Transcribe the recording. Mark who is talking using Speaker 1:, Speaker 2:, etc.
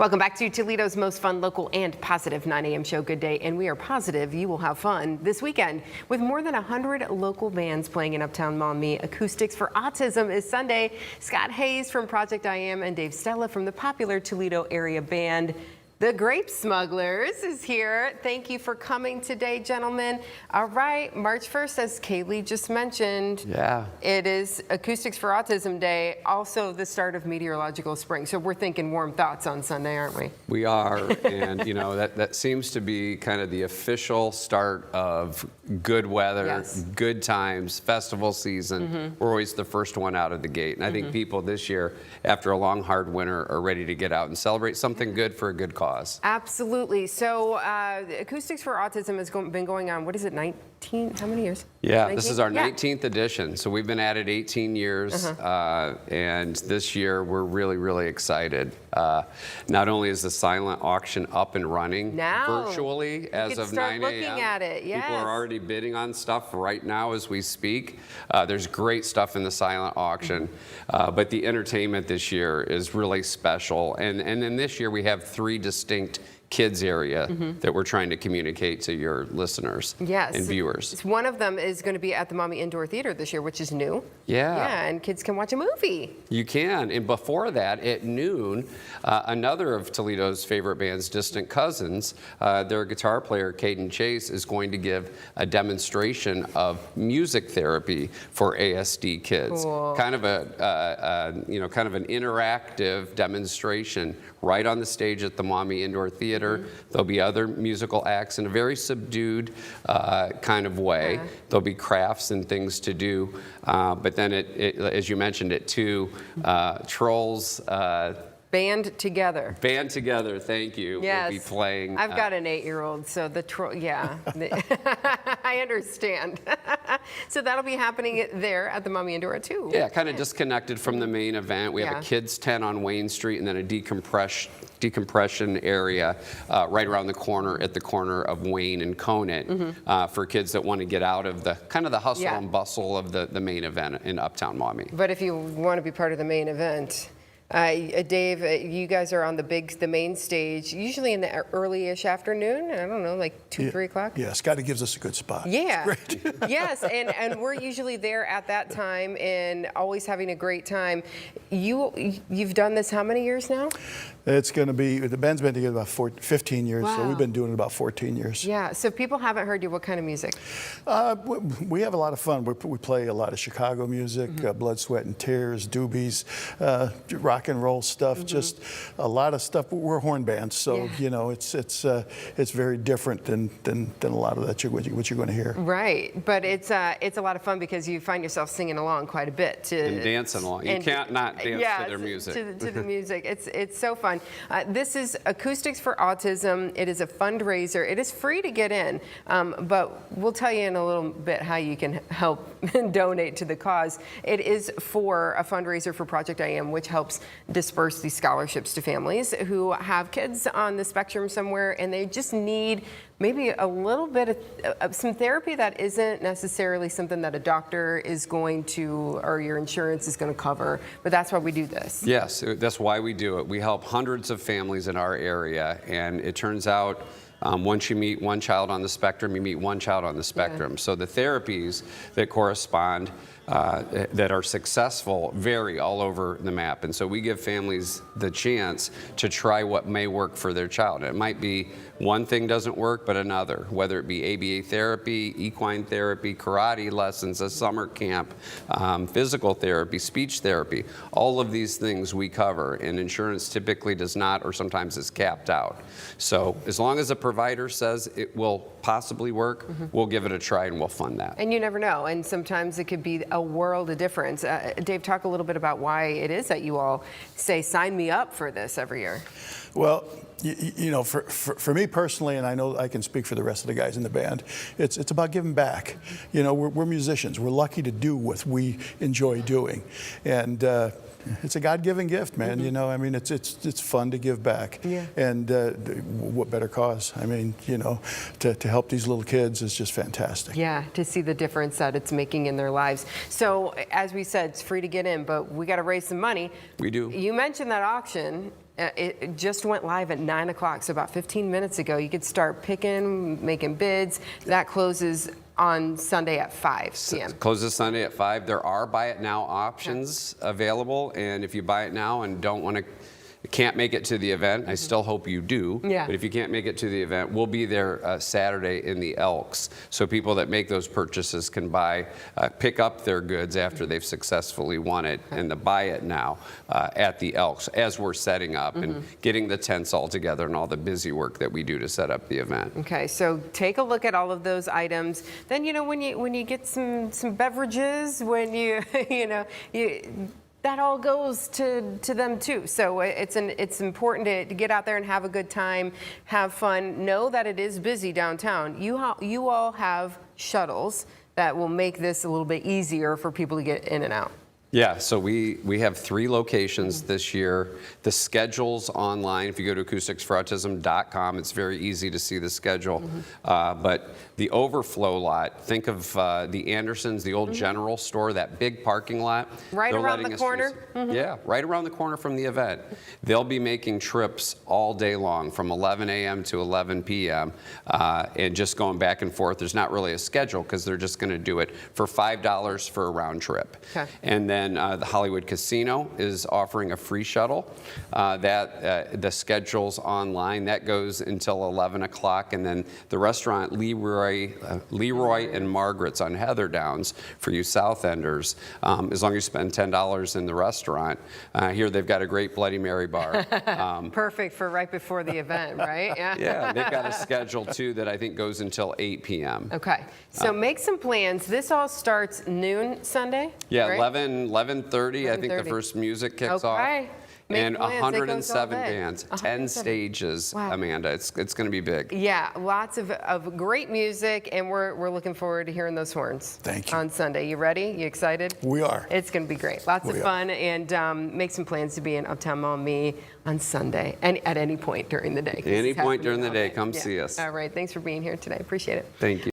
Speaker 1: Welcome back to Toledo's most fun, local, and positive 9 a.m. show. Good day, and we are positive you will have fun this weekend with more than 100 local bands playing in Uptown Maumee. Acoustics for Autism is Sunday. Scott Hayes from Project I Am and Dave Stella from the popular Toledo area band The Grape Smugglers is here. Thank you for coming today, gentlemen. All right, March 1st, as Kaylee just mentioned, it is Acoustics for Autism Day, also the start of meteorological spring. So we're thinking warm thoughts on Sunday, aren't we?
Speaker 2: We are, and you know, that seems to be kind of the official start of good weather, good times, festival season. We're always the first one out of the gate. And I think people this year, after a long, hard winter, are ready to get out and celebrate something good for a good cause.
Speaker 1: Absolutely. So Acoustics for Autism has been going on, what is it, 19? How many years?
Speaker 2: Yeah, 19? This is our 19th edition. So we've been at it 18 years. And this year we're really, really excited. Not only is the silent auction up and running virtually as of 9 a.m.
Speaker 1: looking at it.
Speaker 2: People are already bidding on stuff right now as we speak. There's great stuff in the silent auction. But the entertainment this year is really special. And then this year we have 3 distinct kids area that we're trying to communicate to your listeners and viewers.
Speaker 1: One of them is going to be at the Maumee Indoor Theater this year, which is new.
Speaker 2: Yeah,
Speaker 1: and kids can watch a movie.
Speaker 2: You can, and before that, at noon, another of Toledo's favorite bands, Distant Cousins, their guitar player, Caden Chase, is going to give a demonstration of music therapy for ASD kids.
Speaker 1: Cool.
Speaker 2: Kind of kind of an interactive demonstration right on the stage at the Maumee Indoor Theater. There'll be other musical acts in a very subdued kind of way. There'll be crafts and things to do. But then, as you mentioned, at 2, Trolls.
Speaker 1: Band Together.
Speaker 2: Band Together, thank you.
Speaker 1: Yes.
Speaker 2: We'll be playing.
Speaker 1: I've got an 8-year-old, so the troll, I understand. So that'll be happening there at the Maumee Indoor too.
Speaker 2: Yeah, kind of disconnected from the main event. We have a kids tent on Wayne Street and then a decompression area right around the corner at the corner of Wayne and Conant for kids that want to get out of the kind of the hustle and bustle of the main event in Uptown Maumee.
Speaker 1: But if you want to be part of the main event, Dave, you guys are on the main stage, usually in the early-ish afternoon. I don't know, like 2, 3 o'clock?
Speaker 3: Yeah, Scotty gives us a good spot.
Speaker 1: Yeah.
Speaker 3: It's great.
Speaker 1: Yes, and we're usually there at that time and always having a great time. You've done this how many years now?
Speaker 3: It's going to be, the band's been together about 15 years, so we've been doing it about 14 years.
Speaker 1: Yeah, so if people haven't heard you, what kind of music?
Speaker 3: We have a lot of fun. We play a lot of Chicago music, Blood, Sweat, and Tears, doobies, rock and roll stuff, just a lot of stuff. We're a horn band, so you know it's very different than a lot of that what you're going to hear.
Speaker 1: Right, but it's a lot of fun because you find yourself singing along quite a bit
Speaker 2: and dancing along. You can't not dance to their music.
Speaker 1: To the music. It's so fun. This is Acoustics for Autism. It is a fundraiser. It is free to get in, but we'll tell you in a little bit how you can help donate to the cause. It is for a fundraiser for Project I Am, which helps disperse these scholarships to families who have kids on the spectrum somewhere and they just need maybe a little bit of some therapy that isn't necessarily something that a doctor is going to, or your insurance is going to cover, but that's why we do this.
Speaker 2: Yes, that's why we do it. We help hundreds of families in our area, and it turns out once you meet one child on the spectrum, you meet one child on the spectrum. So the therapies that correspond, that are successful, vary all over the map. And so we give families the chance to try what may work for their child. It might be one thing doesn't work, but another, whether it be ABA therapy, equine therapy, karate lessons, a summer camp, physical therapy, speech therapy. All of these things we cover, and insurance typically does not, or sometimes is capped out. So as long as a provider says it will possibly work, we'll give it a try and we'll fund that.
Speaker 1: And you never know, and sometimes it could be a world of difference. Dave, talk a little bit about why it is that you all say, sign me up for this every year.
Speaker 3: Well, you know, for me personally, and I know I can speak for the rest of the guys in the band, it's about giving back. You know, we're musicians. We're lucky to do what we enjoy doing. And it's a God-given gift, man. You know, I mean, it's fun to give back. Yeah. And what better cause? I mean, you know, to help these little kids is just fantastic.
Speaker 1: Yeah, to see the difference that it's making in their lives. So, as we said, it's free to get in, but we got to raise some money.
Speaker 2: We do.
Speaker 1: You mentioned that auction. It just went live at 9 o'clock, so about 15 minutes ago. You could start picking, making bids. That closes on Sunday at 5 p.m.
Speaker 2: Closes Sunday at 5. There are buy it now options available, and if you buy it now and can't make it to the event, I still hope you do.
Speaker 1: Yeah.
Speaker 2: But if you can't make it to the event, we'll be there Saturday in the Elks. So people that make those purchases can pick up their goods after they've successfully won it, and the buy it now at the Elks as we're setting up and getting the tents all together and all the busy work that we do to set up the event.
Speaker 1: Okay, so take a look at all of those items. Then, when you get some beverages, when that all goes to them too. So it's important to get out there and have a good time, have fun. Know that it is busy downtown. You all have shuttles that will make this a little bit easier for people to get in and out.
Speaker 2: Yeah, so we have 3 locations this year. The schedule's online. If you go to acousticsforautism.com, it's very easy to see the schedule. But the overflow lot, think of the Andersons, the old general store, that big parking lot.
Speaker 1: Right around the corner?
Speaker 2: Yeah, right around the corner from the event. They'll be making trips all day long from 11 a.m. to 11 p.m. And just going back and forth. There's not really a schedule because they're just going to do it for $5 for a round trip.
Speaker 1: Okay.
Speaker 2: And then the Hollywood Casino is offering a free shuttle. The schedule's online. That goes until 11 o'clock. And then the restaurant Leroy and Margaret's on Heather Downs for you South Enders. As long as you spend $10 in the restaurant. Here they've got a great Bloody Mary bar.
Speaker 1: Perfect for right before the event, right? Yeah.
Speaker 2: Yeah, they've got a schedule too that I think goes until 8 p.m.
Speaker 1: Okay, so make some plans. This all starts noon Sunday?
Speaker 2: Yeah,
Speaker 1: right?
Speaker 2: 11:30, I think the
Speaker 1: 11:30.
Speaker 2: first music kicks off.
Speaker 1: Okay. Make
Speaker 2: And
Speaker 1: plans. It goes all
Speaker 2: 107
Speaker 1: day.
Speaker 2: bands, 10
Speaker 1: 107.
Speaker 2: stages,
Speaker 1: Wow.
Speaker 2: Amanda. It's going to be big.
Speaker 1: Yeah, lots of great music, and we're looking forward to hearing those horns.
Speaker 3: Thank you.
Speaker 1: On Sunday. You ready? You excited?
Speaker 3: We are.
Speaker 1: It's going to be great. Lots of
Speaker 3: We are.
Speaker 1: fun, and make some plans to be in Uptown Maumee on Sunday, and at any point during the day. 'cause
Speaker 2: Any
Speaker 1: it's
Speaker 2: point
Speaker 1: happening
Speaker 2: during the
Speaker 1: all
Speaker 2: day,
Speaker 1: day.
Speaker 2: come
Speaker 1: Yeah.
Speaker 2: see us.
Speaker 1: All right, thanks for being here today. Appreciate it.
Speaker 2: Thank you.